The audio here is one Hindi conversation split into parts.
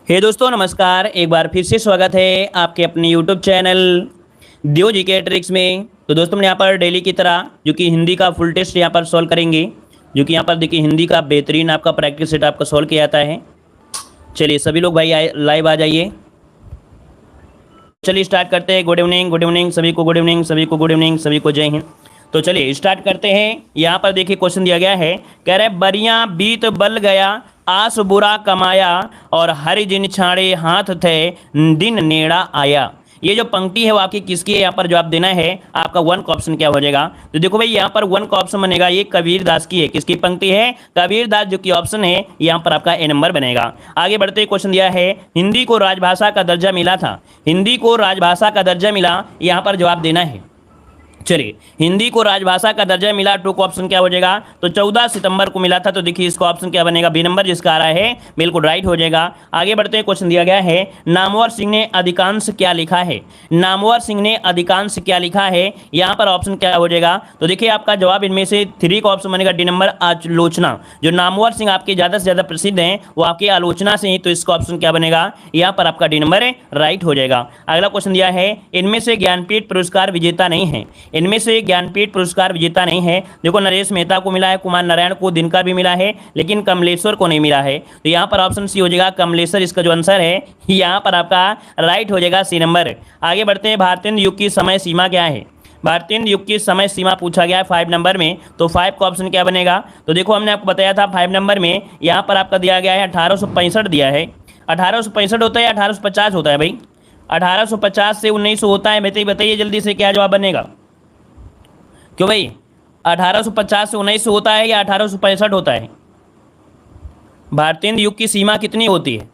हे दोस्तों नमस्कार। एक बार फिर से स्वागत है आपके अपने यूट्यूब चैनल दियो जीके ट्रिक्स में। तो दोस्तों हम यहाँ पर डेली की तरह जो कि हिंदी का फुल टेस्ट यहाँ पर सॉल्व करेंगे, जो कि यहाँ पर देखिए हिंदी का बेहतरीन आपका प्रैक्टिस सेट आपका सॉल्व किया जाता है। चलिए सभी लोग भाई लाइव आ जाइए। चलिए स्टार्ट करते हैं। गुड इवनिंग सभी को, गुड इवनिंग सभी को, गुड इवनिंग सभी को, जय हिंद। तो चलिए स्टार्ट करते हैं। यहाँ पर देखिए क्वेश्चन दिया गया है, कह रहे बरियां बीत बल गया आस बुरा कमाया और हरि जिन छाड़े हाथ थे दिन नेड़ा आया। ये जो पंक्ति है वो आपकी किसकी है, यहाँ पर जवाब देना है। आपका वन का ऑप्शन क्या हो जाएगा। तो देखो भाई यहाँ पर वन का ऑप्शन बनेगा, ये कबीर दास की है। किसकी पंक्ति है? कबीर दास, जो कि ऑप्शन है यहाँ पर आपका ए नंबर बनेगा। आगे बढ़ते क्वेश्चन दिया है, हिंदी को राजभाषा का दर्जा मिला था। हिंदी को राजभाषा का दर्जा मिला, यहाँ पर जवाब देना है। चलिए हिंदी को राजभाषा का दर्जा मिला, टू का ऑप्शन क्या हो जाएगा। तो 14 सितंबर को मिला था। तो देखिए इसका ऑप्शन क्या बनेगा, बी नंबर जिसका आ रहा है बिल्कुल राइट हो जाएगा। आगे बढ़ते हैं। क्वेश्चन दिया गया है, नामवर सिंह ने अधिकांश क्या लिखा है। नामवर सिंह ने अधिकांश क्या लिखा है, यहाँ पर ऑप्शन क्या हो जाएगा। तो देखिए आपका जवाब इनमें से 3 का ऑप्शन बनेगा, डी नंबर आलोचना। जो नामवर सिंह आपके ज़्यादा से ज़्यादा प्रसिद्ध हैं वो आपकी आलोचना से ही, तो इसका ऑप्शन क्या बनेगा, यहाँ पर आपका डी नंबर राइट हो जाएगा। अगला क्वेश्चन दिया है, इनमें से ज्ञानपीठ पुरस्कार विजेता नहीं है। इनमें से ज्ञानपीठ पुरस्कार विजेता नहीं है। देखो नरेश मेहता को मिला है, कुमार नारायण को, दिनकर भी मिला है, लेकिन कमलेश्वर को नहीं मिला है। तो यहाँ पर ऑप्शन सी हो जाएगा कमलेश्वर, इसका जो आंसर है यहाँ पर आपका राइट हो जाएगा, सी नंबर। आगे बढ़ते हैं। भारतीय युग की समय सीमा क्या है। भारतीय युग की समय सीमा पूछा गया है 5 नंबर में। तो 5 का ऑप्शन क्या बनेगा। तो देखो हमने आपको बताया था 5 नंबर में यहाँ पर आपका दिया गया है 1865 दिया है। 1865 होता है या 1850 होता है भाई। 1850 से 1900 होता है। बताइए जल्दी से क्या जवाब बनेगा। क्यों भाई 1850 से 1900 होता है या 1865 होता है। भारतीय युग की सीमा कितनी होती है,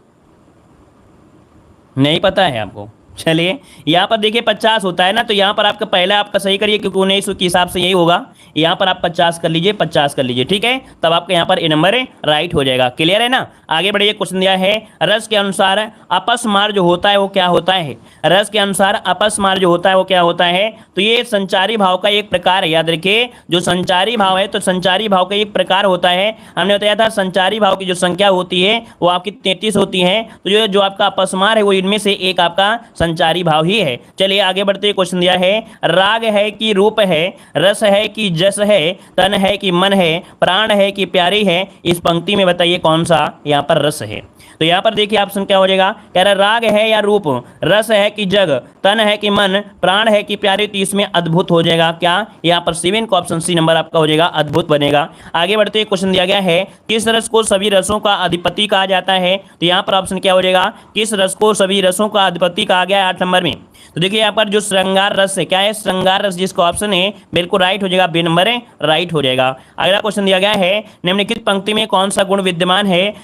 नहीं पता है आपको। चलिए यहाँ पर देखिए 50 होता है ना, तो यहाँ पर आपका पहला आपका सही करिए, क्योंकि 1900 के हिसाब से यही होगा। यहाँ पर आप 50 कर लीजिए, 50 कर लीजिए, ठीक है। तब आपका यहाँ पर ए नंबर राइट हो जाएगा। क्लियर है ना। आगे बढ़िए। क्वेश्चन दिया है, रस के अनुसार अपस्मार जो होता है वो क्या होता है। रस के अनुसार अपस्मार जो होता है वो क्या होता है। तो ये संचारी भाव का एक प्रकार है। याद रखिए जो संचारी भाव है, तो संचारी भाव का एक प्रकार होता है। हमने बताया था संचारी भाव की जो संख्या होती है वो आपकी 33 होती है। तो जो आपका अपस्मार है वो इनमें से एक आपका संचारी भाव ही है। चलिए आगे बढ़ते। क्वेश्चन दिया है, राग है कि रूप है, रस है कि जस है, तन है कि मन है, प्राण है कि प्यारी है। इस पंक्ति में बताइए कौन सा यहाँ पर रस है। तो यहाँ पर देखिए ऑप्शन क्या हो जाएगा, कह रहा राग है या रूप, रस है कि जग, तन है कि मन, प्राण है कि प्यारी। तो इसमें अद्भुत हो जाएगा क्या, यहाँ पर 7 का ऑप्शन सी नंबर आपका हो जाएगा, अद्भुत बनेगा। आगे बढ़ते। क्वेश्चन दिया गया है, किस रस को सभी रसों का अधिपति कहा जाता है। तो यहाँ पर ऑप्शन क्या हो जाएगा, किस रस को सभी रसों का अधिपति कहा गया है 8 नंबर में। तो देखिए यहाँ पर जो श्रृंगार रस है, क्या है, श्रृंगार रस, जिसका ऑप्शन है बिल्कुल राइट हो जाएगा, बी नंबर राइट हो जाएगा। अगला क्वेश्चन दिया गया है, निम्नलिखित पंक्ति में कौन सा गुण विद्यमान है।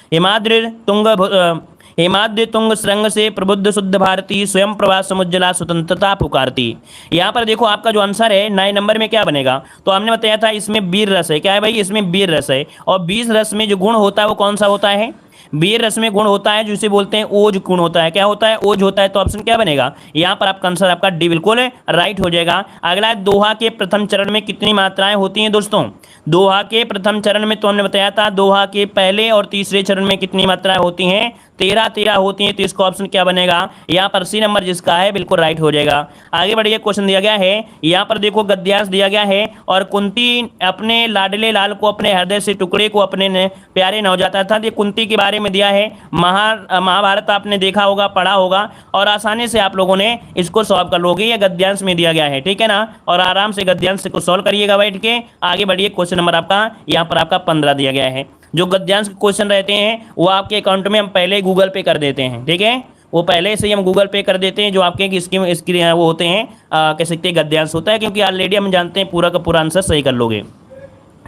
हिमाद्रि तुंग श्रृंग से प्रबुद्ध शुद्ध भारती स्वयं प्रभा समुज्जला स्वतंत्रता पुकारती। यहाँ पर देखो आपका जो आंसर है 9 नंबर में क्या बनेगा। तो हमने बताया था इसमें वीर रस है। क्या है भाई, इसमें वीर रस है। और 20 रस में जो गुण होता है वो कौन सा होता है, वीर रस में गुण होता है जिसे बोलते हैं ओज गुण होता है। क्या होता है, ओज होता है। तो ऑप्शन क्या बनेगा, यहाँ पर आपका आंसर आपका डी बिल्कुल राइट हो जाएगा। अगला, दोहा के प्रथम चरण में कितनी मात्राएं होती हैं दोस्तों। दोहा के प्रथम चरण में तो हमने बताया था दोहा के पहले और तीसरे चरण में कितनी मात्राएं होती हैं, 13 होती हैं। तो इसका ऑप्शन क्या बनेगा, यहाँ पर सी नंबर जिसका है बिल्कुल राइट हो जाएगा। आगे बढ़िए। क्वेश्चन दिया गया है, यहाँ पर देखो गद्यांश दिया गया है, और कुंती अपने लाडले लाल को अपने हृदय से टुकड़े को अपने प्यारे नवजाता था। ये कुंती के बारे में दिया है। महाभारत आपने देखा होगा, पढ़ा होगा, और आसानी से आप लोगों ने इसको सॉल्व कर लोगे। ये गद्यांश में दिया गया है, ठीक है ना। और आराम से गद्यांश को सॉल्व करिएगा बैठ के। आगे बढ़िए। क्वेश्चन नंबर आपका यहाँ पर आपका 15 दिया गया है। जो गद्यांश के क्वेश्चन रहते हैं वो आपके अकाउंट में हम पहले गूगल पे कर देते हैं, ठीक है। वो पहले से ही हम गूगल पे कर देते हैं, जो आपके इसकी वो होते हैं, कह सकते हैं गद्यांश होता है, क्योंकि ऑलरेडी हम जानते हैं पूरा का पूरा आंसर सही कर लोगे।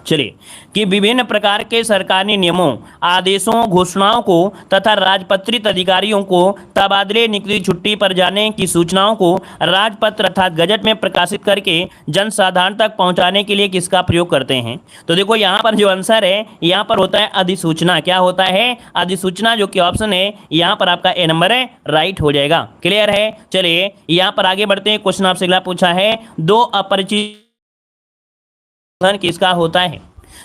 चलिए कि विभिन्न प्रकार के सरकारी नियमों, आदेशों, घोषणाओं को तथा राजपत्रित अधिकारियों को तबादले, निकली छुट्टी पर जाने की सूचनाओं को राजपत्र अर्थात गजट में प्रकाशित करके जनसाधारण तक पहुंचाने के लिए किसका प्रयोग करते हैं। तो देखो यहाँ पर जो आंसर है यहाँ पर होता है अधिसूचना। क्या होता है, अधिसूचना, जो कि ऑप्शन है यहाँ पर आपका ए नंबर है राइट हो जाएगा। क्लियर है। चलिए यहाँ पर आगे बढ़ते हैं। क्वेश्चन आपसे अगला पूछा है, दो अपरिचित किसका होता है।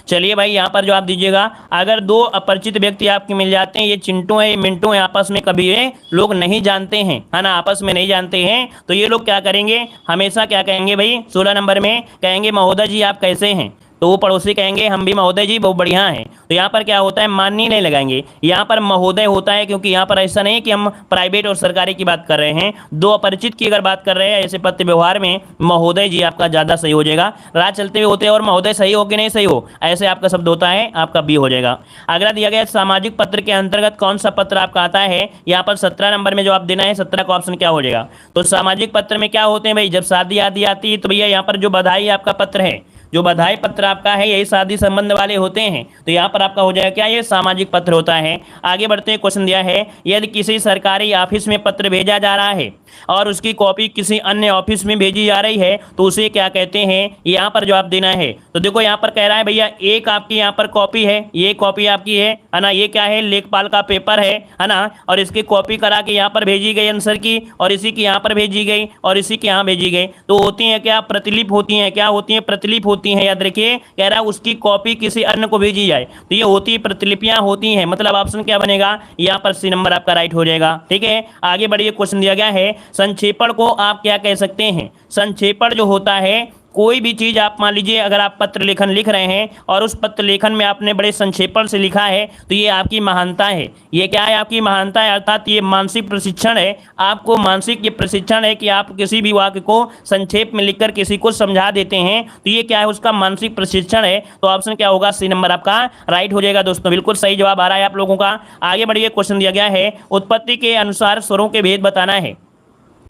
चलिए भाई यहाँ पर जो आप दीजिएगा, अगर दो अपरिचित व्यक्ति आपके मिल जाते हैं, ये चिंटू है ये मिंटू है, आपस में कभी ये लोग नहीं जानते हैं, है ना, आपस में नहीं जानते हैं, तो ये लोग क्या करेंगे, हमेशा क्या कहेंगे भाई 16 नंबर में कहेंगे महोदय जी आप कैसे हैं, तो वो पड़ोसी कहेंगे हम भी महोदय जी बहुत बढ़िया हैं। तो यहाँ पर क्या होता है, माननी नहीं लगाएंगे, यहाँ पर महोदय होता है, क्योंकि यहाँ पर ऐसा नहीं कि हम प्राइवेट और सरकारी की बात कर रहे हैं, दो अपरिचित की अगर बात कर रहे हैं ऐसे पत्र व्यवहार में महोदय जी आपका ज़्यादा सही हो जाएगा। राह चलते हुए होते हैं और महोदय सही हो कि नहीं सही हो, ऐसे आपका शब्द होता है, आपका बी हो जाएगा। अगला दिया गया सामाजिक पत्र के अंतर्गत कौन सा पत्र आपका आता है, यहाँ पर 17 नंबर में जो आप देना है 17 का ऑप्शन क्या हो जाएगा। तो सामाजिक पत्र में क्या होते हैं भाई, जब शादी आदि आती है तो भैया यहाँ पर जो बधाई आपका पत्र है, जो बधाई पत्र आपका है यही शादी संबंध वाले होते हैं, तो यहाँ पर आपका हो जाएगा क्या, ये सामाजिक पत्र होता है। आगे बढ़ते हैं, क्वेश्चन दिया है यदि किसी सरकारी ऑफिस में पत्र भेजा जा रहा है और उसकी कॉपी किसी अन्य ऑफिस में भेजी जा रही है तो उसे क्या कहते हैं, यहाँ पर जवाब देना है। तो देखो यहाँ पर कह रहा है भैया एक आपकी यहाँ पर कॉपी है, ये कॉपी आपकी है ना, ये क्या है लेखपाल का पेपर है ना, और इसकी कॉपी करा के यहाँ पर भेजी गई आंसर की, और इसी की यहाँ पर भेजी गई और इसी के यहाँ भेजी गई, तो होती है क्या, प्रतिलिप होती है, क्या होती है, प्रतिलिप होती है। याद रखिए कह रहा है उसकी कॉपी किसी अन्य को भेजी जाए, तो ये होती है प्रतिलिपियां होती हैं, मतलब ऑप्शन क्या बनेगा, यहाँ पर सी नंबर आपका राइट हो जाएगा। ठीक है, आगे बढ़िए, क्वेश्चन दिया गया है संक्षेपण को आप क्या कह सकते हैं। संक्षेपण जो होता है, कोई भी चीज़ आप मान लीजिए अगर आप पत्र लेखन लिख रहे हैं और उस पत्र लेखन में आपने बड़े संक्षेपण से लिखा है तो ये आपकी महानता है। ये क्या है, आपकी महानता है, अर्थात ये मानसिक प्रशिक्षण है, आपको मानसिक ये प्रशिक्षण है कि आप किसी भी वाक्य को संक्षेप में लिखकर किसी को समझा देते हैं, तो ये क्या है, उसका मानसिक प्रशिक्षण है। तो ऑप्शन क्या होगा, सी नंबर आपका राइट हो जाएगा। दोस्तों बिल्कुल सही जवाब आ रहा है आप लोगों का। आगे बढ़िए, क्वेश्चन दिया गया है उत्पत्ति के अनुसार स्वरों के भेद बताना है।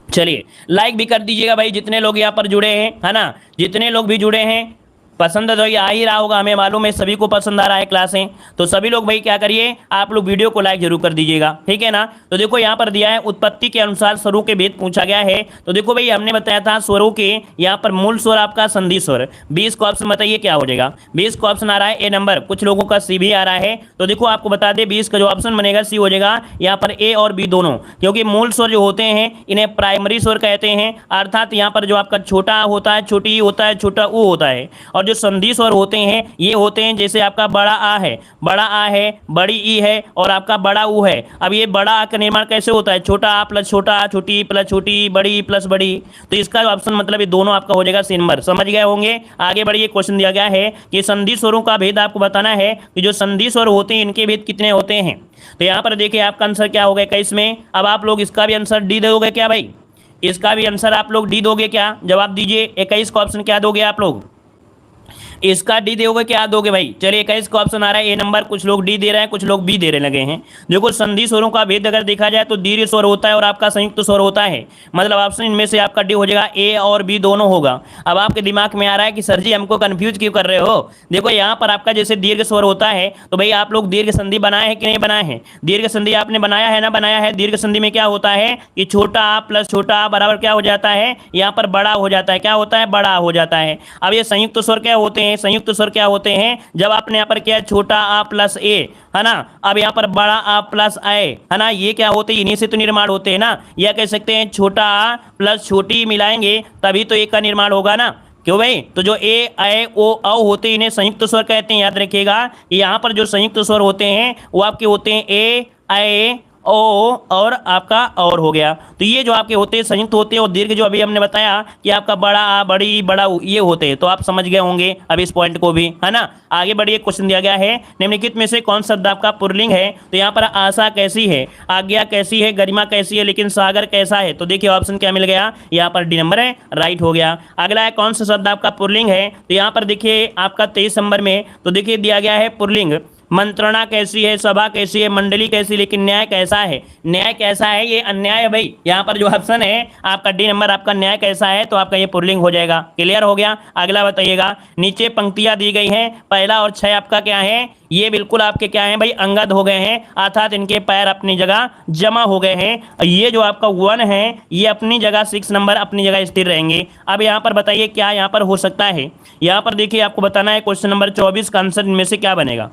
चलिए लाइक भी कर दीजिएगा भाई जितने लोग यहाँ पर जुड़े हैं, है ना, जितने लोग भी जुड़े हैं, पसंद तो ये आ ही रहा होगा, हमें मालूम है सभी को पसंद आ रहा है क्लासें, तो सभी लोग भाई क्या करिए, आप लोग वीडियो को लाइक जरूर कर दीजिएगा, ठीक है ना। तो देखो यहाँ पर दिया है उत्पत्ति के अनुसार स्वरों के भेद पूछा गया है, तो देखो भाई हमने बताया था स्वरों के, यहाँ पर मूल स्वर आपका संधि स्वर, 20 का ऑप्शन बताइए क्या हो जाएगा। 20 का ऑप्शन आ रहा है ए नंबर, कुछ लोगों का सी भी आ रहा है, तो देखो आपको बता दें 20 का जो ऑप्शन बनेगा सी हो जाएगा, यहाँ पर ए और बी दोनों, क्योंकि मूल स्वर जो होते हैं इन्हें प्राइमरी स्वर कहते हैं, अर्थात यहाँ पर जो आपका छोटा होता है, छोटी ई होता है, छोटा ऊ होता है, और जो संधि स्वर होते हैं ये होते हैं जैसे आपका बड़ा आ है, बड़ा आ है, बड़ी ई है और आपका बड़ा ऊ है। अब ये बड़ा आ का निर्माण कैसे होता है, छोटा आ प्लस छोटा आ, छोटी ई प्लस छोटी, बड़ी ई प्लस बड़ी, तो इसका ऑप्शन मतलब ये दोनों आपका हो जाएगा सी नंबर, समझ गए होंगे। आगे बढ़िए, क्वेश्चन दिया गया है कि संधि स्वरों का भेद आपको बताना है कि जो संधि स्वर होते हैं इनके भेद कितने होते हैं। तो यहाँ पर देखिए आपका आंसर क्या होगा 21 में। अब आप लोग इसका भी आंसर डी दोगे क्या भाई, इसका भी आंसर आप लोग डी दोगे क्या, जवाब दीजिए। 21 का ऑप्शन क्या दोगे आप लोग, इसका डी दोगे क्या दोगे भाई। चलिए 21 का ऑप्शन आ रहा है ए नंबर, कुछ लोग डी दे रहे हैं, कुछ लोग बी दे रहे लगे हैं। देखो संधि स्वरों का भेद अगर देखा जाए तो दीर्घ स्वर होता है और आपका संयुक्त स्वर होता है, मतलब ऑप्शन इनमें से आपका डी हो जाएगा, ए और बी दोनों होगा। अब आपके दिमाग में आ रहा है कि सर जी हमको कंफ्यूज क्यों कर रहे हो, देखो यहाँ पर आपका जैसे दीर्घ स्वर होता है तो भाई आप लोग दीर्घ संधि बनाए हैं कि नहीं बनाए हैं, दीर्घ संधि आपने बनाया है ना, बनाया है। दीर्घ संधि में क्या होता है कि छोटा आ प्लस छोटा आ बराबर क्या हो जाता है, यहाँ पर बड़ा हो जाता है, क्या होता है, बड़ा हो जाता है। अब ये संयुक्त स्वर क्या होते हैं, संयुक्त स्वर क्या होते हैं, जब आपने यहाँ पर किया छोटा आ प्लस ए, है ना, अब यहाँ पर बड़ा आ प्लस आए, है ना, ये क्या होते हैं, इन्हीं से तो निर्माण होते हैं ना, या कह सकते हैं छोटा आ प्लस छोटी मिलाएंगे तभी तो एक का निर्माण होगा ना, क्यों भाई। तो जो ए ए ओ औ होते हैं इन्हें संयुक्त स्वर कहते हैं। याद रखिएगा यहाँ पर जो संयुक्त स्वर होते हैं वो आपके होते हैं ए ए ओ और आपका और हो गया। तो ये जो आपके होते हैं संयुक्त होते हैं, और दीर्घ जो अभी हमने बताया कि आपका बड़ा आ बड़ी बड़ा ये होते हैं, तो आप समझ गए होंगे अब इस पॉइंट को भी, है ना। आगे बढ़िए, क्वेश्चन दिया गया है निम्नलिखित में से कौन शब्द आपका पुल्लिंग है। तो यहाँ पर आशा कैसी है, आज्ञा कैसी है, गरिमा कैसी है, लेकिन सागर कैसा है। तो देखिए ऑप्शन क्या मिल गया, यहाँ पर डी नंबर है, राइट हो गया। अगला है कौन सा शब्द आपका पुल्लिंग है। तो यहाँ पर देखिए आपका 23 नंबर में तो देखिए दिया गया है पुल्लिंग, मंत्रणा कैसी है, सभा कैसी है, मंडली कैसी, लेकिन न्याय कैसा है। न्याय कैसा है, ये अन्याय है भाई। यहाँ पर जो ऑप्शन है आपका डी नंबर, आपका न्याय कैसा है, तो आपका ये पुल्लिंग हो जाएगा। क्लियर हो गया। अगला बताइएगा, नीचे पंक्तियां दी गई हैं, पहला और 6 आपका क्या है, ये बिल्कुल आपके क्या है भाई, अंगद हो गए हैं, अर्थात इनके पैर अपनी जगह जमा हो गए हैं। ये जो आपका 1 है ये अपनी जगह, 6 नंबर अपनी जगह स्थिर रहेंगे। अब यहाँ पर बताइए क्या यहाँ पर हो सकता है। यहाँ पर देखिए आपको बताना है क्वेश्चन नंबर 24 का आंसर इनमें से क्या बनेगा।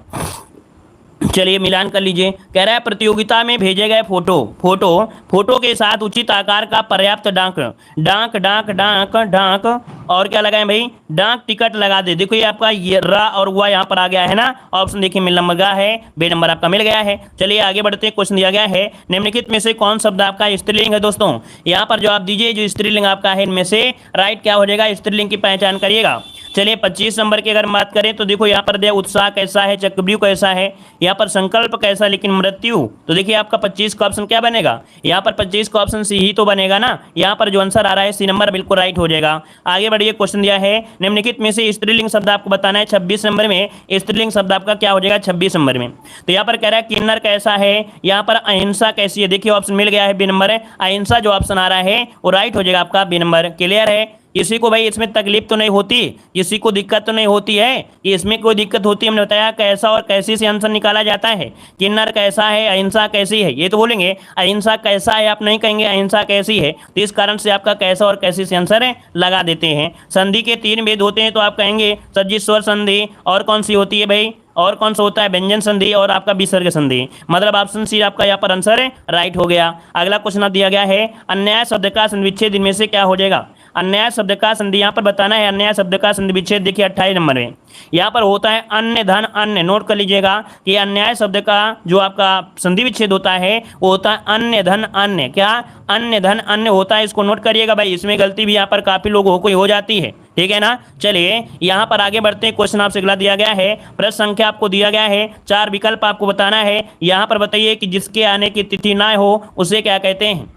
चलिए मिलान कर लीजिए। कह रहा है प्रतियोगिता में भेजे गए फोटो के साथ उचित आकार का पर्याप्त डाक डाक डाक डाक डाक और क्या लगाएं भाई, डाक टिकट लगा दे। देखो ये आपका ये रा और हुआ यहाँ पर आ गया है ना, ऑप्शन देखिए मिल नंबर का है, बे नंबर आपका मिल गया है। चलिए आगे बढ़ते हैं, क्वेश्चन दिया गया है निम्नलिखित में से कौन शब्द आपका स्त्रीलिंग है। दोस्तों यहाँ पर जवाब दीजिए, जो स्त्रीलिंग आपका है इनमें से राइट क्या हो जाएगा, स्त्रीलिंग की पहचान करिएगा। चलिए 25 नंबर की अगर बात करें तो देखो यहाँ पर दिया उत्साह कैसा है, चक्रव्यूह कैसा है, यहाँ पर संकल्प कैसा, लेकिन मृत्यु। तो देखिए आपका 25 का ऑप्शन क्या बनेगा, यहाँ पर 25 का ऑप्शन सी ही तो बनेगा ना। यहाँ पर जो आंसर आ रहा है सी नंबर बिल्कुल राइट हो जाएगा। आगे बढ़िए, क्वेश्चन दिया है निम्नलिखित में से स्त्रीलिंग शब्द आपको बताना है 26 नंबर में। स्त्रीलिंग शब्द आपका क्या हो जाएगा 26 नंबर में। तो यहाँ पर कह रहा है किन्नर कैसा है, यहाँ पर अहिंसा कैसी है। देखिए ऑप्शन मिल गया है बी नंबर, अहिंसा जो ऑप्शन आ रहा है वो राइट हो जाएगा आपका बी नंबर। क्लियर है, किसी को भाई इसमें तकलीफ तो नहीं होती, किसी को दिक्कत तो नहीं होती है कि इसमें कोई दिक्कत होती है। हमने बताया कैसा और कैसी से आंसर निकाला जाता है। किन्नर कैसा है, अहिंसा कैसी है, ये तो बोलेंगे अहिंसा कैसा है, आप नहीं कहेंगे अहिंसा कैसी है। तो इस कारण से आपका कैसा और कैसी से आंसर लगा देते हैं। संधि के 3 भेद होते हैं, तो आप कहेंगे सज्जित स्वर संधि, और कौन सी होती है भाई, और कौन सा होता है व्यंजन संधि और आपका विसर्ग संधि। मतलब ऑप्शन सी आपका यहाँ पर आंसर राइट हो गया। अगला क्वेश्चन दिया गया है अन्याय शब्द का संधि विच्छेद इनमें से क्या हो जाएगा। अन्याय शब्द का संधि यहाँ पर बताना है, अन्याय शब्द का संधि विच्छेद देखिए 28 नंबर में यहाँ पर होता है अन्य धन अन्य। नोट कर लीजिएगा कि अन्याय शब्द का जो आपका संधि विच्छेद होता है वो होता है अन्य धन अन्य। क्या, अन्य धन अन्य होता है, इसको नोट करिएगा भाई। इसमें गलती भी यहाँ पर काफी लोगों को हो जाती है, ठीक है ना। चलिए यहाँ पर आगे बढ़ते हैं, क्वेश्चन आपसे अगला दिया गया है, प्रश्न संख्या आपको दिया गया है, 4 विकल्प आपको बताना है। यहाँ पर बताइए कि जिसके आने की तिथि ना हो उसे क्या कहते हैं।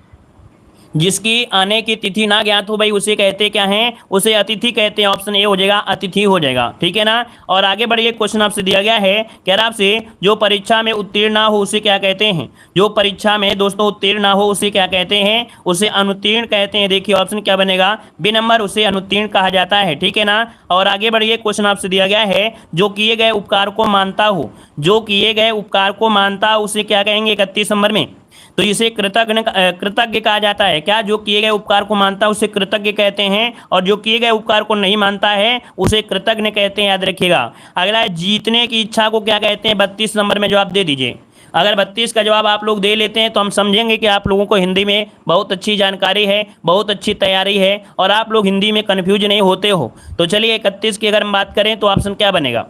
जिसकी आने की तिथि ना ज्ञात हो भाई उसे कहते क्या हैं, उसे अतिथि कहते हैं। ऑप्शन ए हो जाएगा, अतिथि हो जाएगा, ठीक है ना। और आगे बढ़िए, क्वेश्चन आपसे दिया गया है, कह रहा आपसे जो परीक्षा में उत्तीर्ण ना हो उसे क्या कहते हैं। जो परीक्षा में दोस्तों उत्तीर्ण ना हो उसे क्या कहते हैं, उसे अनुत्तीर्ण कहते हैं। देखिए ऑप्शन क्या बनेगा, बी नंबर, उसे अनुत्तीर्ण कहा जाता है, ठीक है ना। और आगे बढ़िए, क्वेश्चन आपसे दिया गया है, जो किए गए उपकार को मानता हो, जो किए गए उपकार को मानता हो उसे क्या कहेंगे 31 नंबर में। तो इसे कृतज्ञ कहा जाता है। क्या, जो किए गए उपकार को मानता है उसे कृतज्ञ कहते हैं, और जो किए गए उपकार को नहीं मानता है उसे कृतज्ञ कहते हैं, याद रखिएगा। अगला है जीतने की इच्छा को क्या कहते हैं, 32 नंबर में जवाब दे दीजिए। अगर 32 का जवाब आप लोग दे लेते हैं तो हम समझेंगे कि आप लोगों को हिंदी में बहुत अच्छी जानकारी है, बहुत अच्छी तैयारी है, और आप लोग हिंदी में कन्फ्यूज नहीं होते हो। तो चलिए 31 की अगर हम बात करें तो ऑप्शन क्या बनेगा।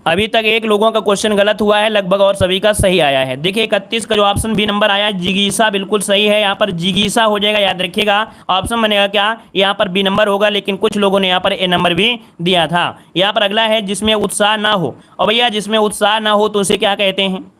अभी तक एक लोगों का क्वेश्चन गलत हुआ है लगभग, और सभी का सही आया है। देखिए 31 का जो ऑप्शन बी नंबर आया जिगीसा बिल्कुल सही है। यहाँ पर जिगीसा हो जाएगा, याद रखिएगा। ऑप्शन बनेगा क्या, यहाँ पर बी नंबर होगा, लेकिन कुछ लोगों ने यहाँ पर ए नंबर भी दिया था। यहाँ पर अगला है जिसमें उत्साह ना हो, और भैया जिसमें उत्साह ना हो तो उसे क्या कहते हैं।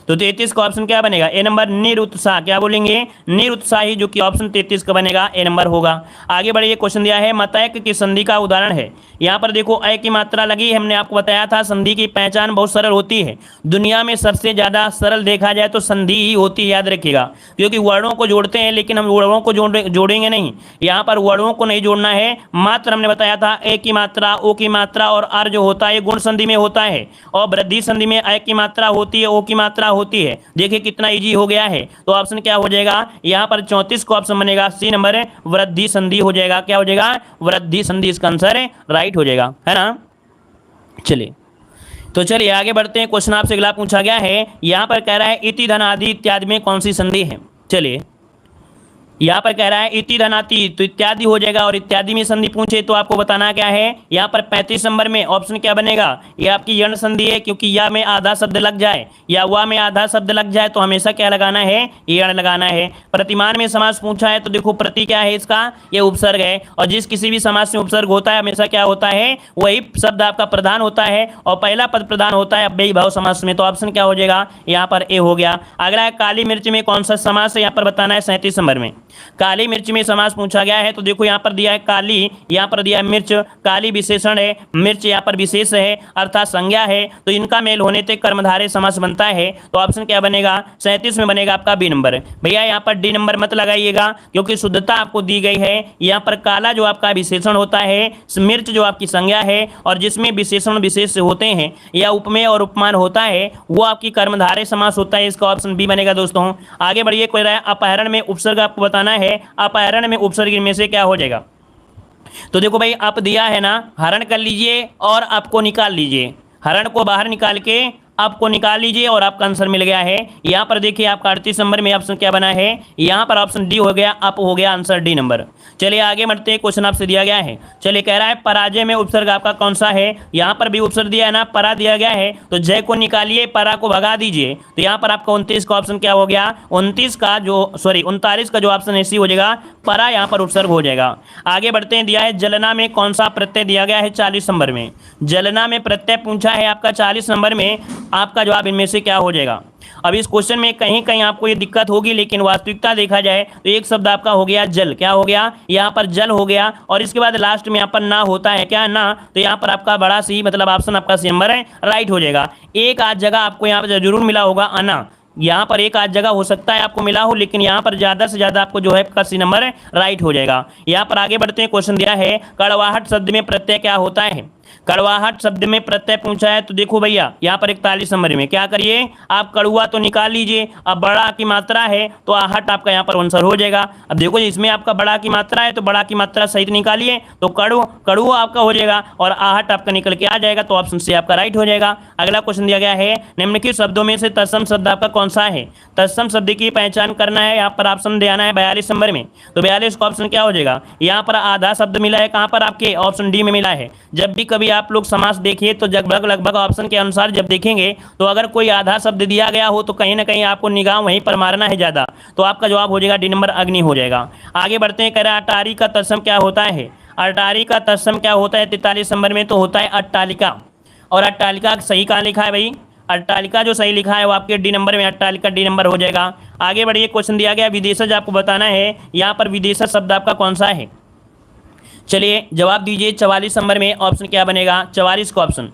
तो 33 का ऑप्शन क्या बनेगा, ए नंबर, निरुत्साह। क्या बोलेंगे, निरुत्साही, जो कि ऑप्शन 33 का बनेगा, ए नंबर होगा। आगे बढ़िए, क्वेश्चन दिया है मतैक की संधि का उदाहरण है। यहाँ पर देखो अय की मात्रा लगी है, हमने आपको बताया था संधि की पहचान बहुत सरल होती है। दुनिया में सबसे ज्यादा सरल देखा जाए तो संधि ही होती है, याद रखिएगा। क्योंकि वर्णों को जोड़ते हैं, लेकिन हम वर्णों को जोड़ेंगे नहीं, यहाँ पर वर्णों को नहीं जोड़ना है। मात्र हमने बताया था ए की मात्रा, ओ की मात्रा और आर जो होता है गुण संधि में होता है, और वृद्धि संधि में ए की मात्रा होती है, ओ की मात्रा होती है। देखिए कितना इजी हो गया है। तो ऑप्शन क्या हो जाएगा, यहाँ पर 34 का ऑप्शन बनेगा, सी नंबर, वृद्धि संधि हो जाएगा। क्या हो जाएगा, वृद्धि संधि, इसका आंसर राइट हो जाएगा, है ना। चलिए तो चलिए आगे बढ़ते हैं, क्वेश्चन आपसे अगला पूछा गया है। यहाँ पर कह रहा है इति धन आदि इत्यादि में कौन सी संधि है। चलिए यहाँ पर कह रहा है इति धनाति, तो इत्यादि हो जाएगा, और इत्यादि में संधि पूछे तो आपको बताना क्या है। यहाँ पर 35 नंबर में ऑप्शन क्या बनेगा, ये आपकी यण संधि है, क्योंकि या में आधा शब्द लग जाए या वा में आधा शब्द लग जाए तो हमेशा क्या लगाना है, यण लगाना है। प्रतिमान में समास पूछा है तो देखो प्रति क्या है इसका, ये उपसर्ग है, और जिस किसी भी समास में उपसर्ग होता है हमेशा क्या होता है, वही शब्द आपका प्रधान होता है, और पहला पद प्रधान होता है अव्ययी भाव समास में। तो ऑप्शन क्या हो जाएगा, यहाँ पर ए हो गया। अगला है काली मिर्च में कौन सा समास है, यहाँ पर बताना है 37 नंबर में। काली मिर्च में समास पूछा गया है तो देखो यहाँ पर दिया है काली, यहाँ पर दिया है मिर्च। काली विशेषण है, मिर्च यहाँ पर विशेष है अर्थात संज्ञा है, तो इनका मेल होने तक कर्मधारय समास बनता है। तो ऑप्शन क्या बनेगा, 37 में बनेगा आपका बी नंबर। भैया यहाँ पर डी नंबर मत लगाइएगा, क्योंकि शुद्धता आपको दी गई है। यहाँ पर काला जो आपका विशेषण होता है, मिर्च जो आपकी संज्ञा है, और जिसमें विशेषण विशेष होते हैं या उपमेय और उपमान होता है वो आपकी कर्मधारय समास होता है। इसका ऑप्शन बी बनेगा दोस्तों। आगे बढ़िए, कोई रहा अपहरण में उपसर्ग आपको बताना है, अपहरण में उपसर्ग में से क्या हो जाएगा। तो देखो भाई अप दिया है ना, हरण कर लीजिए और अप को निकाल लीजिए। हरण को बाहर निकाल के आपको निकाल लीजिए और आपका आंसर मिल गया है। यहाँ पर देखिए आपका 38 नंबर में ऑप्शन क्या बना है, यहाँ पर ऑप्शन डी हो गया, अप हो गया आंसर डी नंबर। चलिए आगे बढ़ते हैं, क्वेश्चन आपसे दिया गया है। चलिए कह रहा है पराजय में उपसर्ग आपका कौन सा है, यहाँ पर भी उपसर्ग दिया है ना, परा दिया गया है, तो जय को निकालिए, परा को भगा दीजिए, तो यहाँ पर आपका 29 का ऑप्शन क्या हो गया, 29 का जो 39 का जो ऑप्शन है सी हो जाएगा, परा यहाँ पर उपसर्ग हो जाएगा। आगे बढ़ते हैं, दिया है जलना में कौन सा प्रत्यय दिया गया है 40 नंबर में। जलना में प्रत्यय पूछा है आपका 40 नंबर में, आपका जवाब इनमें से क्या हो जाएगा। अब इस क्वेश्चन में कहीं कहीं आपको ये दिक्कत होगी, लेकिन वास्तविकता देखा जाए तो एक शब्द आपका हो गया जल, क्या हो गया, यहाँ पर जल हो गया, और इसके बाद लास्ट में यहाँ पर ना होता है, क्या ना, तो यहाँ पर आपका बड़ा सी मतलब ऑप्शन आपका सी नंबर है, राइट हो जाएगा। एक आध जगह आपको यहाँ पर जरूर मिला होगा अना, यहाँ पर एक आध जगह हो सकता है आपको मिला हो, लेकिन यहाँ पर ज़्यादा से ज़्यादा आपको जो है आपका सी नंबर राइट हो जाएगा। यहाँ पर आगे बढ़ते हैं, क्वेश्चन दिया है कड़वाहट शब्द में प्रत्यय क्या होता है। कड़वाहट शब्द में प्रत्यय पूछा है, तो देखो भैया यहाँ पर 41 नंबर में क्या करिए, आप कड़ुआ तो निकाल लीजिए, अब बड़ा की मात्रा है तो आहट आपका यहाँ पर आंसर हो जाएगा। अब देखो इसमें आपका बड़ा की मात्रा है तो बड़ा की मात्रा सहित निकालिए, तो कड़ू आपका हो जाएगा और आहट आपका निकल के आ जाएगा, तो ऑप्शन सी आपका राइट हो जाएगा। अगला क्वेश्चन दिया गया है निम्नलिखित शब्दों में से तत्सम शब्द आपका कौन सा है। तत्सम शब्द की पहचान करना है, यहाँ पर ऑप्शन देना है 42 नंबर में, तो 42 का ऑप्शन क्या हो जाएगा, यहाँ पर आधा शब्द मिला है, कहाँ पर आपके ऑप्शन डी में मिला है। जब भी कभी आप लोग समास देखिए तो लगभग ऑप्शन के अनुसार जब देखेंगे तो अगर कोई आधा शब्द दिया गया हो तो कहीं ना कहीं आपको निगाह वहीं पर मारना है ज्यादा, तो आपका जवाब हो जाएगा डी नंबर अग्नि हो जाएगा। आगे बढ़ते हैं, कह रहा है अटारी का तत्सम क्या होता है। अटारी का तत्सम क्या होता है 43 नंबर में, तो होता है अट्टालिका, और अट्टालिका सही कहाँ लिखा है भाई, अट्टालिका जो सही लिखा है वो आपके डी नंबर में, अट्टालिका डी नंबर हो जाएगा। आगे बढ़िए, क्वेश्चन दिया गया विदेशज, आपको बताना है यहाँ पर विदेशज शब्द आपका कौन सा है। चलिए जवाब दीजिए, 44 नंबर में ऑप्शन क्या बनेगा, 44 का ऑप्शन।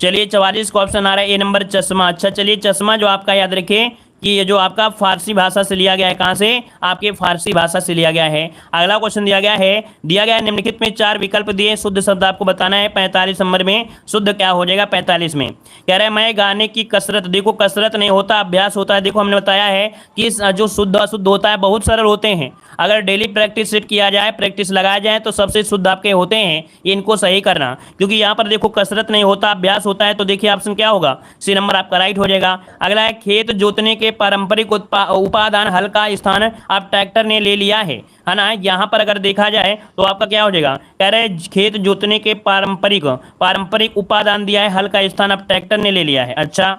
चलिए 44 का ऑप्शन आ रहा है ए नंबर चश्मा। अच्छा चलिए चश्मा जो आपका याद रखिए कि ये जो आपका फारसी भाषा से लिया गया है, कहाँ से, आपके फारसी भाषा से लिया गया है। अगला क्वेश्चन दिया गया है निम्नलिखित में 4 विकल्प दिए, शुद्ध शब्द आपको बताना है 45 नंबर में, शुद्ध क्या हो जाएगा 45 में। कह रहा है मैं गाने की कसरत, देखो कसरत नहीं होता अभ्यास होता है। देखो हमने बताया है कि जो शुद्ध अशुद्ध होता है बहुत सरल होते हैं, अगर डेली प्रैक्टिस सेट किया जाए, प्रैक्टिस लगाया जाए तो सबसे शुद्ध आपके होते हैं, इनको सही करना, क्योंकि यहाँ पर देखो कसरत नहीं होता अभ्यास होता है, तो देखिए ऑप्शन क्या होगा, सी नंबर आपका राइट हो जाएगा। अगला है खेत जोतने के पारंपरिक उपादान हल का स्थान आप ट्रैक्टर ने ले लिया है ना। यहाँ पर अगर देखा जाए तो आपका क्या हो जाएगा, कह रहे खेत जोतने के पारंपरिक उपादान दिया है, हल का स्थान आप ट्रैक्टर ने ले लिया है। अच्छा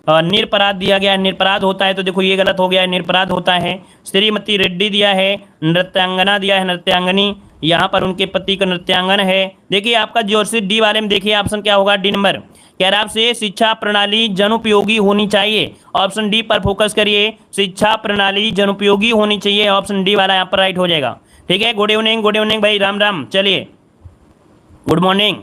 निरपराध दिया गया है, निरपराध होता है, तो देखो ये गलत हो गया है, निरपराध होता है। श्रीमती रेड्डी दिया है, नृत्यांगना दिया है, नृत्यांगनी, यहाँ पर उनके पति का नृत्यांगन है। देखिए आपका जो डी वाले में देखिए ऑप्शन क्या होगा, डी नंबर। कह रहा है आपसे शिक्षा प्रणाली जनोपयोगी होनी चाहिए, ऑप्शन डी पर फोकस करिए, शिक्षा प्रणाली जनोपयोगी होनी चाहिए, ऑप्शन डी वाला यहाँ पर राइट हो जाएगा। ठीक है, गुड इवनिंग भाई, राम राम। चलिए गुड मॉर्निंग।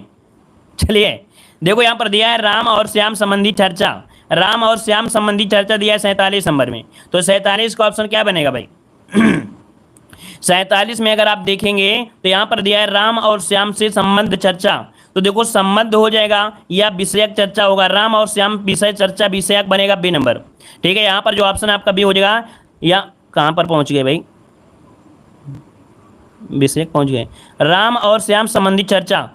चलिए देखो यहाँ पर दिया है राम और श्याम संबंधी चर्चा, राम और श्याम संबंधी चर्चा दिया है 47 नंबर में, तो 47 का ऑप्शन क्या बनेगा भाई 47 में अगर आप देखेंगे तो यहाँ पर दिया है राम और श्याम से संबंध चर्चा, तो देखो संबंध हो जाएगा या विषयक चर्चा होगा, राम और श्याम विषय चर्चा विषयक बनेगा बी नंबर। ठीक है, यहाँ पर जो ऑप्शन आपका बी हो जाएगा, या कहाँ पर पहुँच गए भाई, विषयक पहुँच गए, राम और श्याम संबंधी चर्चा,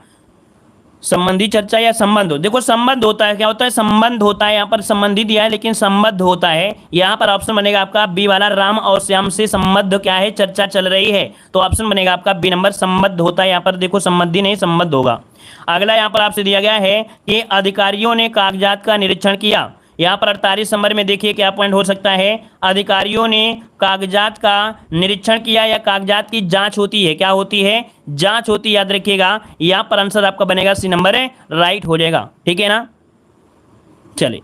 संबंधी चर्चा या संबंध, देखो संबंध होता है, क्या होता है संबंध होता है, यहाँ पर संबंधी दिया है लेकिन संबंध होता है, यहाँ पर ऑप्शन बनेगा आपका बी वाला, राम और श्याम से संबंध क्या है, चर्चा चल रही है, तो ऑप्शन बनेगा आपका बी नंबर, संबंध होता है, यहाँ पर देखो संबंधी नहीं संबंध होगा। अगला यहाँ पर आपसे दिया गया है कि अधिकारियों ने कागजात का निरीक्षण किया, यहाँ पर 48 नंबर में देखिए क्या पॉइंट हो सकता है, अधिकारियों ने कागजात का निरीक्षण किया या कागजात की जांच होती है, क्या होती है, जांच होती है, याद रखिएगा, यहाँ पर आंसर आपका बनेगा सी नंबर है, राइट हो जाएगा। ठीक है ना, चलिए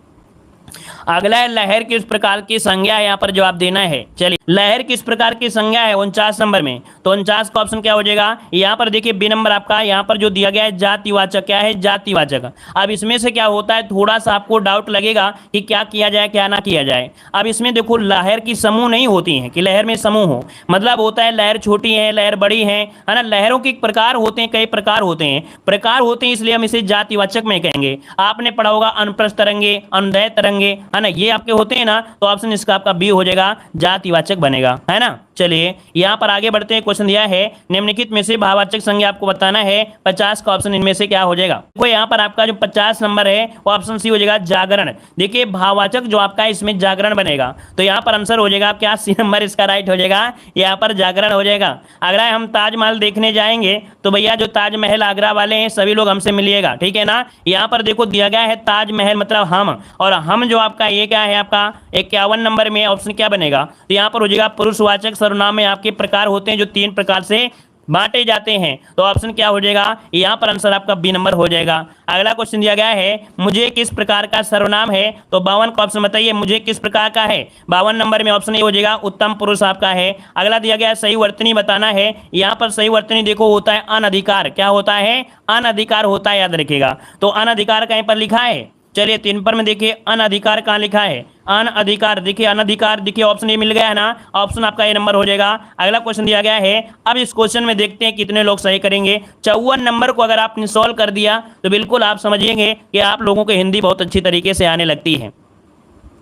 अगला है लहर किस प्रकार की संज्ञा है, यहाँ पर जवाब देना है। चलिए लहर किस प्रकार की संज्ञा है 49 नंबर में, तो 49 का ऑप्शन क्या हो जाएगा, यहाँ पर देखिए बी नंबर आपका, यहाँ पर जो दिया गया है जातिवाचक, क्या है जातिवाचक। अब इसमें से क्या होता है, थोड़ा सा आपको डाउट लगेगा कि क्या किया जाए क्या ना किया जाए। अब इसमें देखो लहर की समूह नहीं होती है कि लहर में समूह हो, मतलब होता है लहर छोटी है लहर बड़ी है ना, लहरों के प्रकार होते हैं, कई प्रकार होते हैं, इसलिए हम इसे जातिवाचक में कहेंगे। आपने पढ़ा होगा अनप्रस्थ तरंगे, अनुदैर्ध्य तरंगे, है ना, ये आपके होते हैं ना, तो ऑप्शन इसका आपका बी हो जाएगा, जातिवाचक बनेगा, है ना। चलिए यहाँ पर आगे बढ़ते हैं। क्वेश्चन दिया है निम्नलिखित में से भाववाचक संज्ञा आपको बताना है 50 का ऑप्शन इनमें से क्या हो जाएगा। देखो यहाँ पर आपका जो 50 नंबर है वो ऑप्शन सी हो जाएगा जागरण। देखिए भाववाचक जो आपका इसमें जागरण बनेगा, तो यहाँ पर आंसर हो जाएगा क्या, सी नंबर इसका राइट हो जाएगा, यहाँ पर जागरण हो जाएगा। अगर हम ताजमहल देखने जाएंगे तो भैया जो ताजमहल आगरा वाले हैं सभी लोग हमसे मिलिएगा, ठीक है ना। यहाँ पर देखो दिया गया है ताजमहल मतलब हम, और हम जो आपका ये क्या है आपका 51 नंबर में ऑप्शन क्या बनेगा, तो यहाँ पर हो जाएगा पुरुषवाचक सर्वनाम में आपके प्रकार होते हैं जो 3 प्रकार से बांटे जाते हैं, तो ऑप्शन क्या हो जाएगा, यहाँ पर आंसर आपका बी नंबर हो जाएगा। अगला क्वेश्चन दिया गया है मुझे किस प्रकार का सर्वनाम है, तो 52 का ऑप्शन बताइए मुझे किस प्रकार का है। 52 नंबर में ऑप्शन ए हो जाएगा उत्तम पुरुष आपका है। अगला दिया गया है सही वर्तनी बताना है। यहाँ पर सही वर्तनी देखो होता है अनधिकार, क्या होता है, अनधिकार होता है, याद रखिएगा। तो अनधिकार कहीं पर लिखा है, चलिए 3 पर में देखिए अनधिकार कहाँ लिखा है, अनधिकार देखिए, अनधिकार देखिए ऑप्शन ए मिल गया है ना, ऑप्शन आपका ए नंबर हो जाएगा। अगला क्वेश्चन दिया गया है, अब इस क्वेश्चन में देखते हैं कितने लोग सही करेंगे। 54 नंबर को अगर आपने सॉल्व कर दिया तो बिल्कुल आप समझिएंगे कि आप लोगों को हिंदी बहुत अच्छी तरीके से आने लगती है।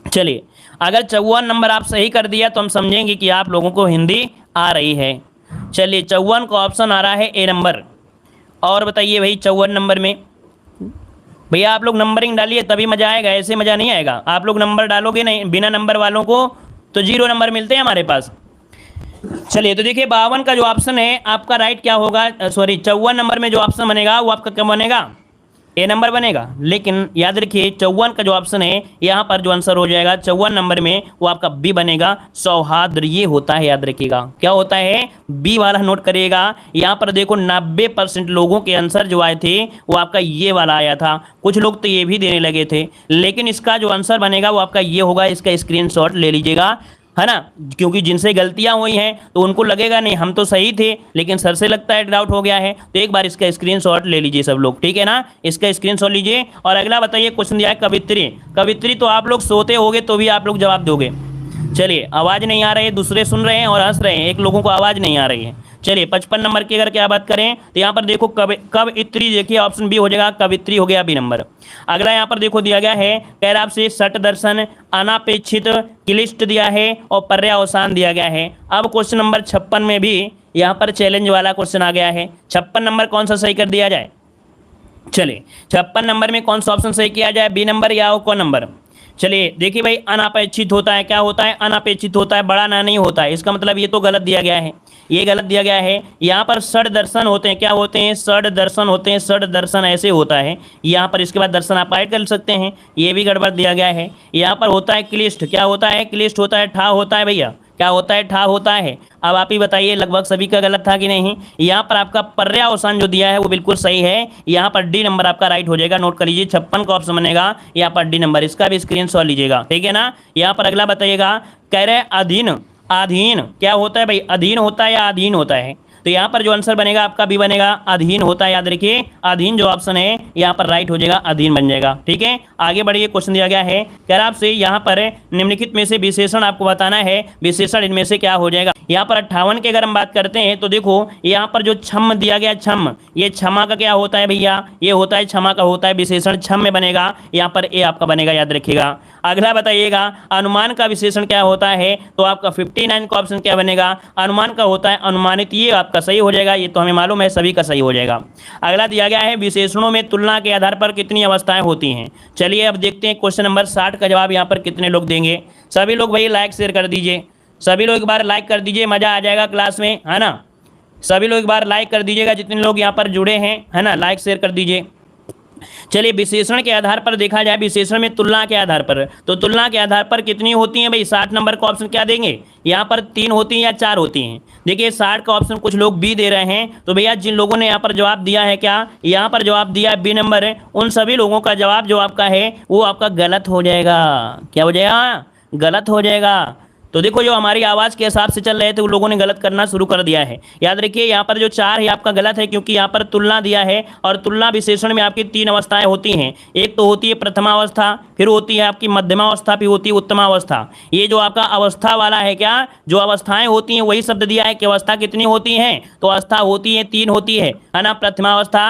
चलिए अगर 54 नंबर आप सही कर दिया तो हम समझेंगे कि आप लोगों को हिंदी आ रही है। चलिए 54 का ऑप्शन आ रहा है ए नंबर। और बताइए भाई 54 नंबर में भैया आप लोग नंबरिंग डालिए तभी मजा आएगा, ऐसे मजा नहीं आएगा। आप लोग नंबर डालोगे नहीं, बिना नंबर वालों को तो 0 नंबर मिलते हैं हमारे पास। चलिए तो देखिए 52 का जो ऑप्शन है आपका राइट क्या होगा, सॉरी 54 नंबर में जो ऑप्शन बनेगा वो आपका क्या बनेगा, ए नंबर बनेगा। लेकिन याद रखिए 54 का जो ऑप्शन है यहाँ पर जो आंसर हो जाएगा 54 नंबर में वो आपका बी बनेगा, सौहार्द ये होता है, याद रखिएगा क्या होता है, बी वाला नोट करिएगा। यहाँ पर देखो 90% लोगों के आंसर जो आए थे वो आपका ये वाला आया था, कुछ लोग तो ये भी देने लगे थे, लेकिन इसका जो आंसर बनेगा वो आपका ये होगा। इसका स्क्रीनशॉट ले लीजिएगा, है ना, क्योंकि जिनसे गलतियां हुई हैं तो उनको लगेगा नहीं हम तो सही थे, लेकिन सर से लगता है डाउट हो गया है, तो एक बार इसका स्क्रीनशॉट ले लीजिए सब लोग, ठीक है ना, इसका स्क्रीनशॉट लीजिए। और अगला बताइए क्वेश्चन दिया है कवित्री। कवित्री तो आप लोग सोते होगे तो भी आप लोग जवाब दोगे। चलिए आवाज़ नहीं आ रही है, दूसरे सुन रहे हैं और हंस रहे हैं, एक लोगों को आवाज़ नहीं आ रही है। चलिए 55 नंबर की अगर क्या बात करें तो यहाँ पर देखो कवित्री देखिए ऑप्शन बी हो जाएगा, कवित्री हो गया बी नंबर। अगला यहाँ पर देखो दिया गया है कैराब से सट दर्शन, अनापेक्षित, क्लिष्ट दिया है और पर्यावसान दिया गया है। अब क्वेश्चन नंबर 56 में भी यहाँ पर चैलेंज वाला क्वेश्चन आ गया है। 56 नंबर कौन सा सही कर दिया जाए, चलिए 56 नंबर में कौन सा ऑप्शन सही किया जाए, बी नंबर या कौन नंबर। चलिए देखिए भाई अनापेक्षित होता है, क्या होता है, अनापेक्षित होता है, बड़ा ना नहीं होता है, इसका मतलब ये तो गलत दिया गया है, ये गलत दिया गया है। यहाँ पर षड दर्शन होते हैं, क्या होते हैं, षड दर्शन होते हैं, षड दर्शन ऐसे होता है, यहाँ पर इसके बाद दर्शन आप ऐड कर सकते हैं, ये भी गड़बड़ दिया गया है। यहाँ पर होता है क्लिष्ट, क्या होता है, क्लिष्ट होता है, ठा होता है भैया, क्या होता है, ठा होता है। अब आप ही बताइए लगभग सभी का गलत था कि नहीं। यहाँ पर आपका पर्यावसान जो दिया है वो बिल्कुल सही है, यहाँ पर डी नंबर आपका राइट हो जाएगा, नोट कर लीजिए 56 का ऑप्शन बनेगा, यहाँ पर डी नंबर, इसका भी स्क्रीनशॉट लीजिएगा, ठीक है ना। यहाँ पर अगला बताइएगा कह रहे अधीन, अधीन क्या होता है भाई, अधीन होता है या अधीन होता है, तो यहाँ पर जो आंसर बनेगा आपका भी बनेगा, अधीन होता है, याद रखिए अधीन जो ऑप्शन है यहाँ पर राइट हो जाएगा, अधीन बन जाएगा, ठीक है। आगे बढ़िए क्वेश्चन दिया गया है क्या आपसे यहाँ पर निम्नलिखित में से विशेषण आपको बताना है, विशेषण इनमें से क्या हो जाएगा। यहाँ पर 58 की अगर हम बात करते हैं तो देखो यहाँ पर जो छम दिया गया, छम, ये क्षमा का क्या होता है भैया, ये होता है क्षमा का होता है विशेषण, छम में बनेगा, यहाँ पर ए आपका बनेगा, याद रखिएगा। अगला बताइएगा अनुमान का विशेषण क्या होता है, तो आपका 59 का ऑप्शन क्या बनेगा, अनुमान का होता है अनुमानित, ये आपका सही हो जाएगा, ये तो हमें मालूम है सभी का सही हो जाएगा। अगला दिया गया है विशेषणों में तुलना के आधार पर कितनी अवस्थाएं होती हैं। चलिए अब देखते हैं क्वेश्चन नंबर 60 का जवाब यहाँ पर कितने लोग देंगे। सभी लोग भाई लाइक शेयर कर दीजिए, सभी लोग एक बार लाइक कर दीजिए, मजा आ जाएगा क्लास में, है ना। सभी लोग एक बार लाइक कर दीजिएगा, जितने लोग यहाँ पर जुड़े हैं, है ना, लाइक शेयर कर दीजिए। चलिए विशेषण के आधार पर देखा जाए, विशेषण में तुलना के आधार पर, तो तुलना के आधार पर कितनी होती हैं भाई, 60 नंबर का ऑप्शन क्या देंगे, यहाँ पर 3 होती हैं या 4 होती हैं। देखिए 60 का ऑप्शन कुछ लोग बी दे रहे हैं, तो भैया जिन लोगों ने यहाँ पर जवाब दिया है, क्या यहाँ पर जवाब दिया है बी नंबर है, उन सभी लोगों का जवाब जो आपका है वो आपका गलत हो जाएगा, क्या हो जाएगा, गलत हो जाएगा। तो देखो जो हमारी आवाज़ के हिसाब से चल रहे थे उन लोगों ने गलत करना शुरू कर दिया है। याद रखिए यहाँ पर जो 4 है आपका गलत है, क्योंकि यहाँ पर तुलना दिया है और तुलना विशेषण में आपकी 3 अवस्थाएं होती हैं। एक तो होती है प्रथमा अवस्था, फिर होती है आपकी मध्यमावस्था, फिर होती है उत्तमावस्था। ये जो आपका अवस्था वाला है, क्या जो अवस्थाएं होती हैं वही शब्द दिया है कि अवस्था कितनी होती हैं, तो अवस्था होती है 3 होती है ना, प्रथमावस्था,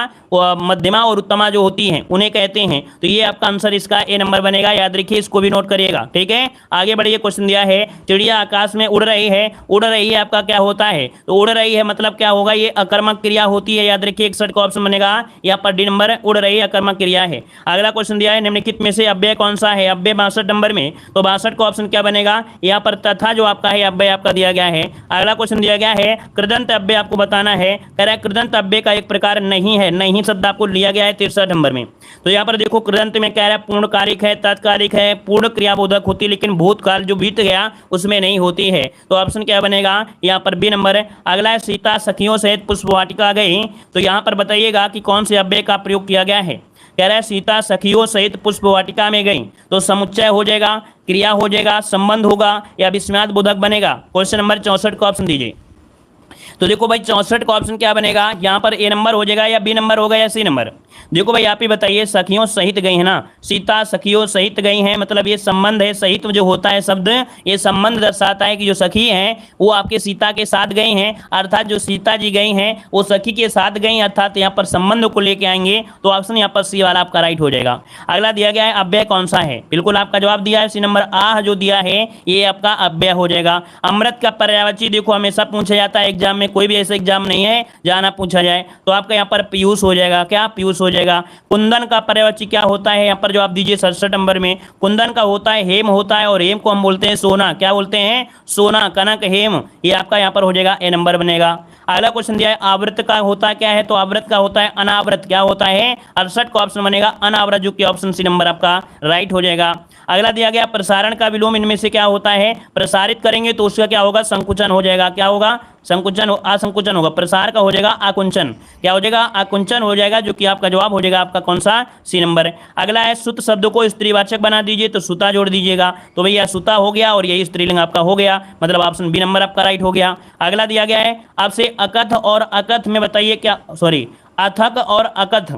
मध्यमा और उत्तमा जो होती हैं उन्हें कहते हैं। तो ये आपका आंसर इसका ए नंबर बनेगा, याद रखिए, इसको भी नोट करिएगा। ठीक है, आगे बढ़िए। क्वेश्चन दिया है चिड़िया आकाश में उड़ रही है, उड़ रही है आपका क्या होता है, तो उड़ रही है मतलब क्या होगा, ये अकर्मक क्रिया होती है, याद रखिए 61 का ऑप्शन बनेगा यहाँ पर डी नंबर, उड़ रही अकर्मक क्रिया है। अगला क्वेश्चन दिया है निम्नलिखित में से अव्यय कौन सा है, अव्यय 62 नंबर में, तो 62 का ऑप्शन क्या बनेगा, यहाँ पर तथा जो आपका है अव्यय आपका दिया गया है। अगला क्वेश्चन दिया गया है कृदंत अव्यय आपको बताना है, कह रहा है कृदंत अव्यय का एक प्रकार नहीं है, नहीं शब्द आपको लिया गया है 63 नंबर में। तो यहाँ पर देखो कृदंत में कह रहा है पूर्णकालिक है, तत्कालिक है, पूर्ण क्रियाबोधक होती है, लेकिन भूतकाल जो बीत गया उसमें नहीं होती है, तो ऑप्शन क्या बनेगा यहाँ पर बी नंबर। अगला है सीता सखियों सहित पुष्प वाटिका गई, तो यहाँ पर बताइएगा कि कौन से अव्यय का प्रयोग किया गया है। कह रहा है सीता सखियों सहित पुष्प वाटिका में गई, तो समुच्चय हो जाएगा, क्रिया हो जाएगा, संबंध होगा या विस्मयात बोधक बनेगा। क्वेश्चन नंबर 64 का ऑप्शन दीजिए। तो देखो भाई 64 का ऑप्शन क्या बनेगा, यहाँ पर ए नंबर हो जाएगा या बी नंबर होगा या सी नंबर। देखो भाई आप ही बताइए, सखियों सहित गई है ना, सीता सखियों सहित गई हैं, मतलब ये संबंध है, सहित जो होता है शब्द ये संबंध दर्शाता है कि जो सखी हैं वो आपके सीता के साथ गई हैं, अर्थात जो सीता जी गई हैं वो सखी के साथ गई, अर्थात यहाँ पर संबंध को लेके आएंगे, तो ऑप्शन यहाँ पर सी वाला आपका राइट हो जाएगा। अगला दिया गया है अव्यय कौन सा है, बिल्कुल आपका जवाब दिया है सी नंबर, आह जो दिया है ये आपका अव्यय हो जाएगा। अमृत का पर्यायवाची देखो हमेशा पूछा जाता है एग्जाम में, कोई भी ऐसा एग्जाम नहीं है जहां ना पूछा जाए, तो आपका यहाँ पर पीयूष हो जाएगा, क्या पीयूष हो जाएगा। कुंदन का पर्यायवाची क्या होता है, यहाँ पर जो आप दीजिए 67 नंबर में, कुंदन का होता है हेम होता है, और हेम को हम बोलते हैं सोना, क्या बोलते हैं सोना, कनक हेम, ये आपका यहाँ पर हो जाएगा ए नंबर बनेगा। अगला क्वेश्चन दिया है आवृत का होता क्या है, तो आवृत का होता है अनावृत, क्या होता है 68 का ऑप्शन बनेगा अनावृत, जो कि ऑप्शन सी नंबर आपका राइट हो जाएगा। अगला दिया गया प्रसारण का विलोम इनमें से क्या होता है, प्रसारित करेंगे तो उसका क्या होगा संकुचन हो जाएगा, क्या होगा संकुचन, असंकुचन होगा, प्रसार का हो जाएगा आकुंचन, क्या हो जाएगा आकुंचन हो जाएगा, जो कि आपका जवाब हो जाएगा आपका कौन सा सी नंबर। अगला है सुत शब्द को स्त्रीवाचक बना दीजिए, तो सुता जोड़ दीजिएगा, तो भैया सुता हो गया और यही स्त्रीलिंग आपका हो गया, मतलब ऑप्शन बी नंबर आपका राइट हो गया। अगला दिया गया है आपसे अकथ और अकथ में बताइए क्या, सॉरी अथक और अकथ,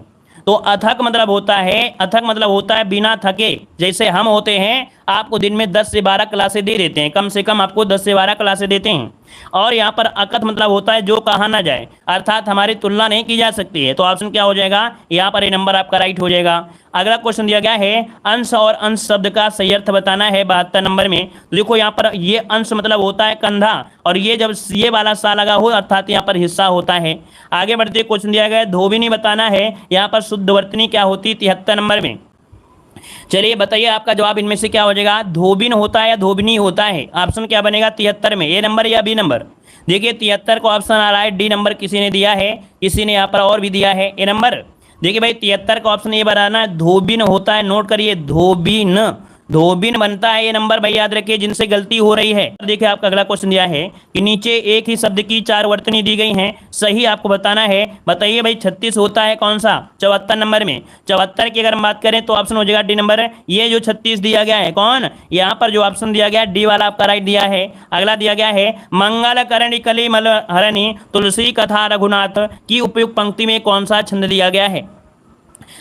तो अथक मतलब होता है, अथक मतलब होता है बिना थके, जैसे हम होते हैं आपको दिन में 10 से 12 क्लासें दे देते हैं, कम से कम आपको 10 से 12 क्लासें देते हैं, और यहाँ पर अकथ मतलब होता है जो कहा ना जाए, अर्थात हमारी तुलना नहीं की जा सकती है, तो ऑप्शन क्या हो जाएगा यहाँ पर ए नंबर आपका राइट हो जाएगा। अगला क्वेश्चन दिया गया है अंश और अंश शब्द का सही अर्थ बताना है 72 नंबर में। तो देखो यहाँ पर ये अंश मतलब होता है कंधा, और ये जब ये वाला सा लगा हो अर्थात यहाँ पर हिस्सा होता है। आगे बढ़ते क्वेश्चन दिया गया है धोबिनी बताना है, यहाँ पर शुद्धवर्तनी क्या होती है 73 नंबर में। चलिए बताइए आपका जवाब इनमें से क्या हो जाएगा, धोबिन होता है या धोबिनी होता है, ऑप्शन क्या बनेगा 73 में, ए नंबर या बी नंबर। देखिए 73 का ऑप्शन आ रहा है डी नंबर किसी ने दिया है, किसी ने यहाँ पर और भी दिया है ए नंबर। देखिए भाई 73 का ऑप्शन ये बनाना है धोबिन होता है, नोट करिए धोबिन, धोबिन बनता है ये नंबर भाई, याद रखिए जिनसे गलती हो रही है। देखिए आपका अगला क्वेश्चन दिया है कि नीचे एक ही शब्द की 4 वर्तनी दी गई हैं, सही आपको बताना है। बताइए भाई 36 होता है कौन सा 74 नंबर में, 74 की अगर हम बात करें तो ऑप्शन हो जाएगा डी नंबर। ये जो 36 दिया गया है कौन, यहाँ पर जो ऑप्शन दिया गया है डी वाला आपका राइट दिया है। अगला दिया गया है मंगल करणी कली मल हरणी तुलसी कथा रघुनाथ की उपयुक्त पंक्ति में कौन सा छंद दिया गया है।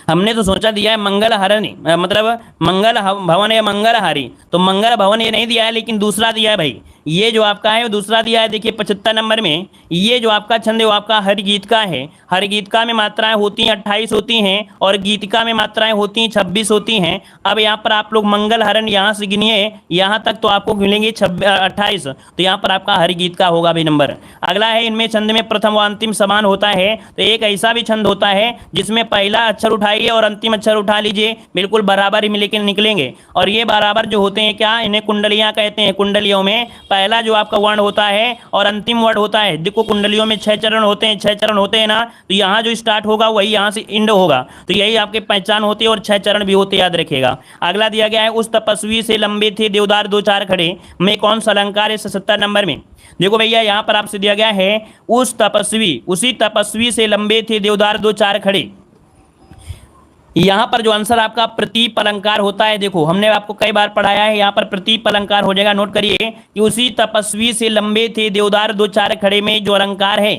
हमने तो सोचा दिया है मंगल हरणी, मतलब मंगल भवन या मंगल हारी, तो मंगल भवन ये नहीं दिया है, लेकिन दूसरा दिया है भाई, ये जो आपका है वो दूसरा दिया है। देखिए 75 नंबर में ये जो आपका छंद है वो आपका हर गीतका है, हर गीतका में मात्राएं होती हैं 28 होती हैं, और गीतिका में मात्राएं होती हैं 26 होती हैं। अब यहाँ पर आप लोग मंगल हरण यहाँ से गिनिए यहाँ तक तो आपको मिलेंगे 28, तो यहाँ पर आपका हर गीत का होगा भी नंबर। अगला है इनमें छंद में प्रथम व अंतिम समान होता है, तो एक ऐसा भी छंद होता है जिसमें पहला अक्षर उठाइए और अंतिम अक्षर उठा लीजिए, बिल्कुल बराबर ही लेकिन निकलेंगे, और ये बराबर जो होते हैं क्या, इन्हें कुंडलियां कहते हैं। कुंडलियों में पहला जो आपका वर्ण होता है और अंतिम वर्ण होता है, देखो कुंडलियों में 6 चरण होते हैं, 6 चरण होते हैं ना, तो यहाँ जो स्टार्ट होगा वही यहाँ से इंड होगा, तो यही आपकी पहचान होती है, और 6 चरण भी होते, याद रखिएगा। अगला दिया गया है उस तपस्वी से लंबे थे देवदार 2 4 खड़े में कौन सा अलंकार है 77 नंबर में। देखो भैया यहाँ पर आपसे दिया गया है उस तपस्वी, उसी तपस्वी से लंबे थे देवदार 2 4 खड़े, यहाँ पर जो आंसर आपका प्रतीप अलंकार होता है, देखो हमने आपको कई बार पढ़ाया है, यहाँ पर प्रतीप अलंकार हो जाएगा। नोट करिए कि उसी तपस्वी से लंबे थे देवदार 2 4 खड़े में जो अलंकार है,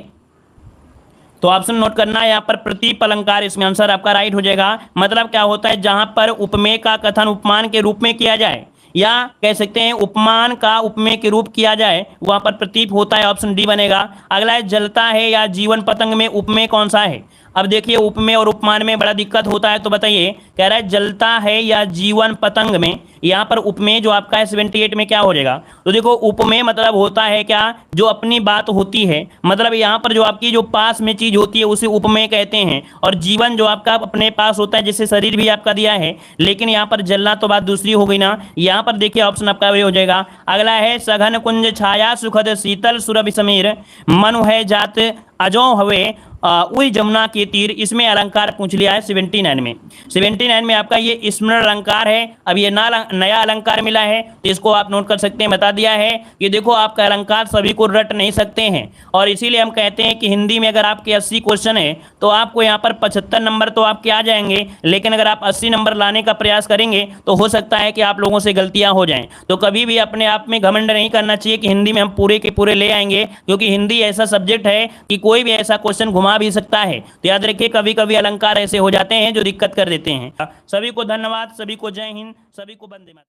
तो ऑप्शन नोट करना है यहाँ पर, प्रतीप अलंकार इसमें आंसर आपका राइट हो जाएगा। मतलब क्या होता है, जहां पर उपमेय का कथन उपमान के रूप में किया जाए, या कह सकते हैं उपमान का उपमेय के रूप किया जाए, वहां पर प्रतीप होता है। ऑप्शन डी बनेगा। अगला है, जलता है या जीवन पतंग में उपमेय कौन सा है। अब देखिए उपमेय और उपमान में बड़ा दिक्कत होता है, तो बताइए, कह रहा है जलता है या जीवन पतंग में, यहाँ पर उपमेय जो आपका है 78 में क्या हो जाएगा। तो देखो उपमेय मतलब होता है क्या, जो अपनी बात होती है, मतलब यहाँ पर जो आपकी जो पास में चीज होती है उसे उपमेय कहते हैं। और जीवन जो आपका अपने पास होता है, जैसे शरीर भी आपका दिया है, लेकिन यहाँ पर जलना तो बात दूसरी हो गई ना। यहाँ पर देखिए ऑप्शन आपका वही हो जाएगा। अगला है, सघन कुंज छाया सुखद शीतल सुरभि समीर मनु है जात अजो हवे उई जमुना के तीर, इसमें अलंकार पूछ लिया है 79 में। 79 में आपका ये स्मरण अलंकार है। अब ये नया अलंकार मिला है, तो इसको आप नोट कर सकते हैं। बता दिया है कि देखो आपका अलंकार सभी को रट नहीं सकते हैं, और इसीलिए हम कहते हैं कि हिंदी में अगर आपके 80 क्वेश्चन है तो आपको यहाँ पर 75 नंबर तो आपके आ जाएंगे, लेकिन अगर आप 80 नंबर लाने का प्रयास करेंगे तो हो सकता है कि आप लोगों से गलतियां हो जाएं। तो कभी भी अपने आप में घमंड नहीं करना चाहिए कि हिंदी में हम पूरे के पूरे ले आएंगे, क्योंकि हिंदी ऐसा सब्जेक्ट है कि कोई भी ऐसा क्वेश्चन घुमा भी सकता है। तो याद रखिए, कभी कभी अलंकार ऐसे हो जाते हैं जो दिक्कत कर देते हैं। सभी को धन्यवाद, सभी को जय हिंद, सभी को वंदे मातरम।